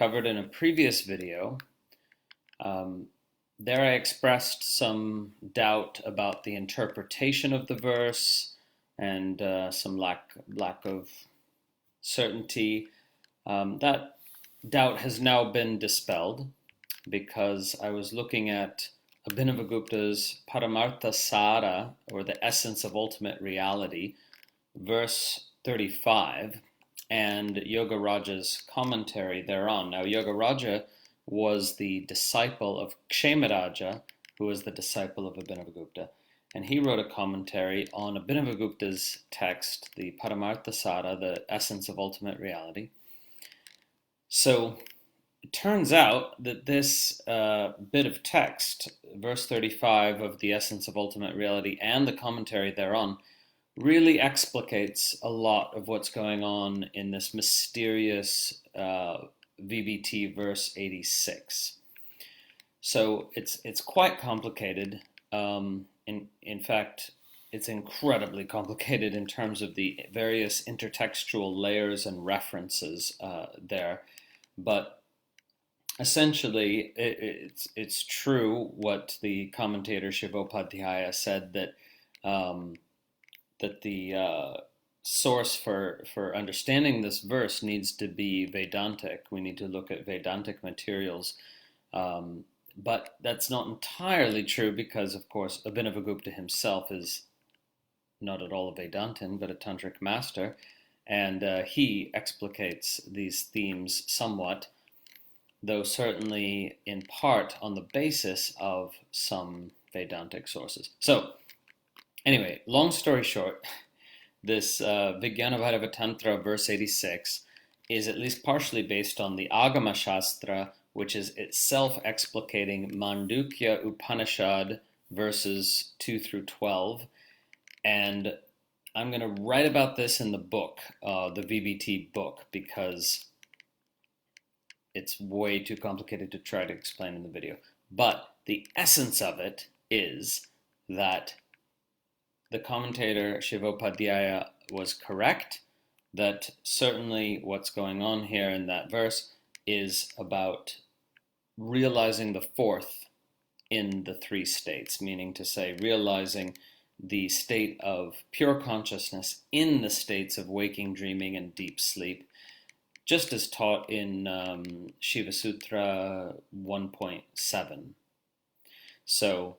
covered in a previous video. There I expressed some doubt about the interpretation of the verse and some lack of certainty. That doubt has now been dispelled because I was looking at Abhinavagupta's Paramartha Sara, or the essence of ultimate reality, verse 35, and Yogaraja's commentary thereon. Now, Yogaraja was the disciple of Kshemarāja, who was the disciple of Abhinavagupta, and he wrote a commentary on Abhinavagupta's text, the Paramartha Sara, the essence of ultimate reality. So it turns out that this bit of text, verse 35 of the essence of ultimate reality and the commentary thereon, really explicates a lot of what's going on in this mysterious VBT verse 86. So it's quite complicated. In fact, it's incredibly complicated in terms of the various intertextual layers and references there. But essentially, it's true what the commentator Shivopadhyaya said, that the source for understanding this verse needs to be Vedantic. We need to look at Vedantic materials. But that's not entirely true because, of course, Abhinavagupta himself is not at all a Vedantin, but a Tantric master, and he explicates these themes somewhat, though certainly in part on the basis of some Vedantic sources. So, anyway, long story short, this Vijñāna-bhairava-tantra verse 86 is at least partially based on the Agama Shastra, which is itself explicating Mandukya Upanishad verses 2 through 12. And I'm going to write about this in the book, the VBT book, because it's way too complicated to try to explain in the video. But the essence of it is that the commentator Shivopadhyaya was correct, that certainly what's going on here in that verse is about realizing the fourth in the three states, meaning to say realizing the state of pure consciousness in the states of waking, dreaming, and deep sleep, just as taught in Shiva Sutra 1.7. So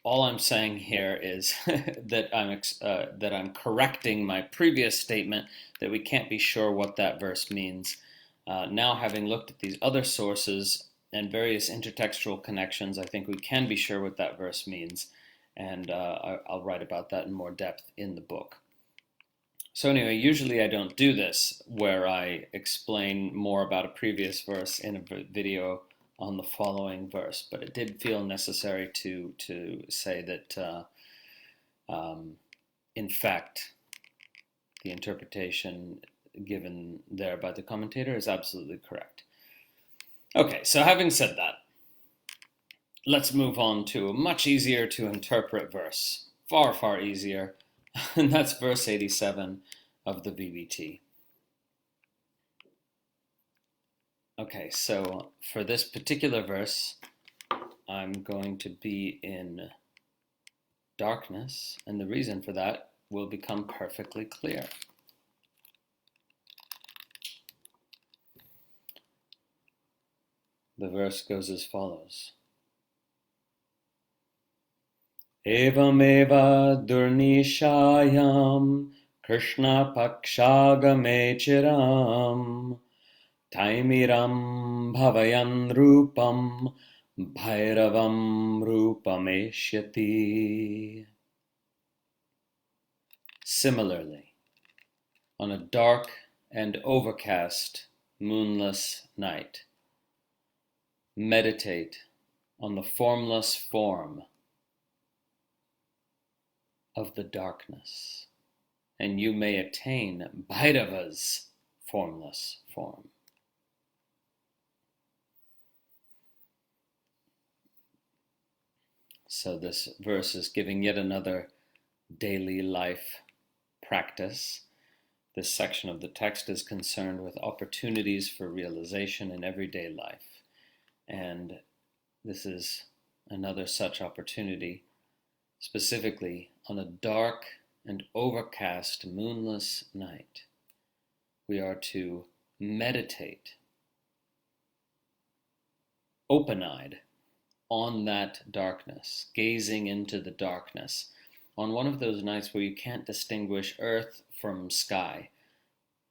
all I'm saying here is that I'm correcting my previous statement that we can't be sure what that verse means. Now, having looked at these other sources and various intertextual connections, I think we can be sure what that verse means, and I'll write about that in more depth in the book. So anyway, usually I don't do this, where I explain more about a previous verse in a video on the following verse, but it did feel necessary to say that, in fact, the interpretation given there by the commentator is absolutely correct. Okay, so having said that, let's move on to a much easier to interpret verse, far, far easier, and that's verse 87 of the VBT. Okay, so for this particular verse, I'm going to be in darkness, and the reason for that will become perfectly clear. The verse goes as follows. Evameva durniśāyāṃ kṛṣṇapakṣāgame ciram taimiraṃ bhāvayan rūpam bhairavaṃ rūpam eṣyati. Similarly, on a dark and overcast moonless night, meditate on the formless form of the darkness, and you may attain Bhairava's formless form. So this verse is giving yet another daily life practice This section of the text is concerned with opportunities for realization in everyday life. And this is another such opportunity, specifically on a dark and overcast moonless night. We are to meditate open-eyed on that darkness, gazing into the darkness, on one of those nights where you can't distinguish earth from sky.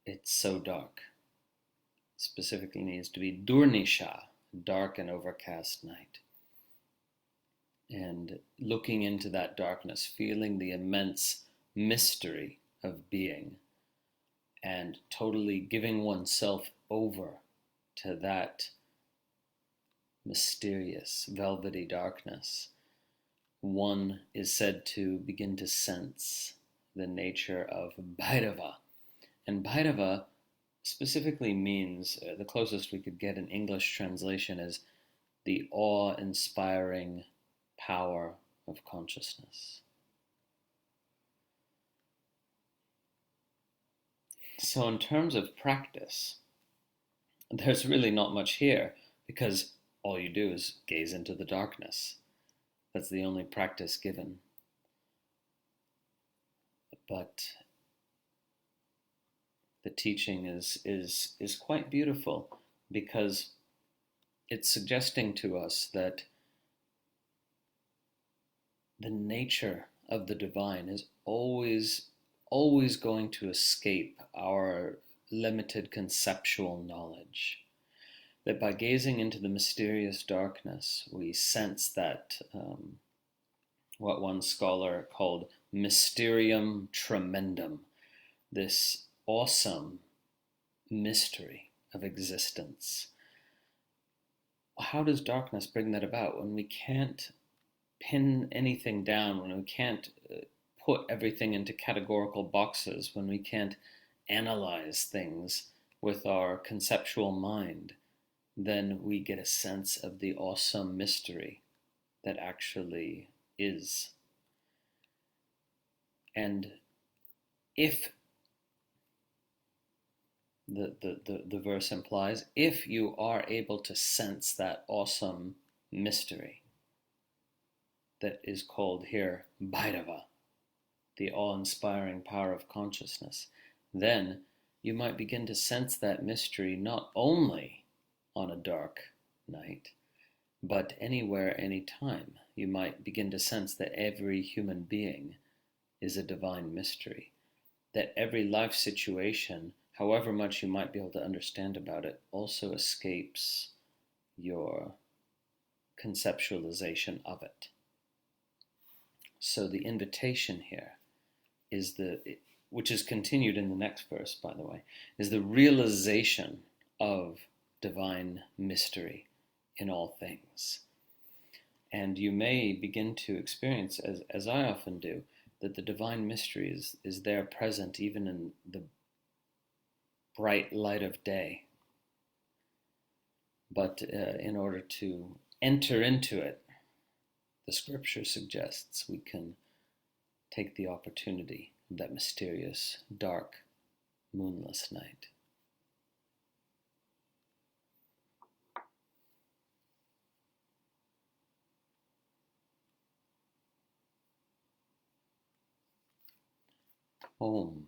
It's so dark. It specifically needs to be durniśā, dark and overcast night. And looking into that darkness, feeling the immense mystery of being, and totally giving oneself over to that mysterious, velvety darkness, one is said to begin to sense the nature of bhairava. And bhairava specifically means, the closest we could get in English translation is the awe-inspiring power of consciousness. So in terms of practice, there's really not much here, because all you do is gaze into the darkness. That's the only practice given. But the teaching is quite beautiful, because it's suggesting to us that the nature of the divine is always going to escape our limited conceptual knowledge. That by gazing into the mysterious darkness, we sense that what one scholar called mysterium tremendum, this awesome mystery of existence. How does darkness bring that about? When we can't pin anything down, when we can't put everything into categorical boxes, when we can't analyze things with our conceptual mind, then we get a sense of the awesome mystery that actually is. And if the verse implies, if you are able to sense that awesome mystery that is called here bhairava, the awe-inspiring power of consciousness, then you might begin to sense that mystery not only on a dark night, but anywhere, anytime. You might begin to sense that every human being is a divine mystery, that every life situation, however much you might be able to understand about it, also escapes your conceptualization of it. So the invitation here is which is continued in the next verse, by the way, is the realization of divine mystery in all things. And you may begin to experience, as I often do, that the divine mystery is there present even in the bright light of day. But in order to enter into it, the scripture suggests we can take the opportunity of that mysterious, dark, moonless night. Om.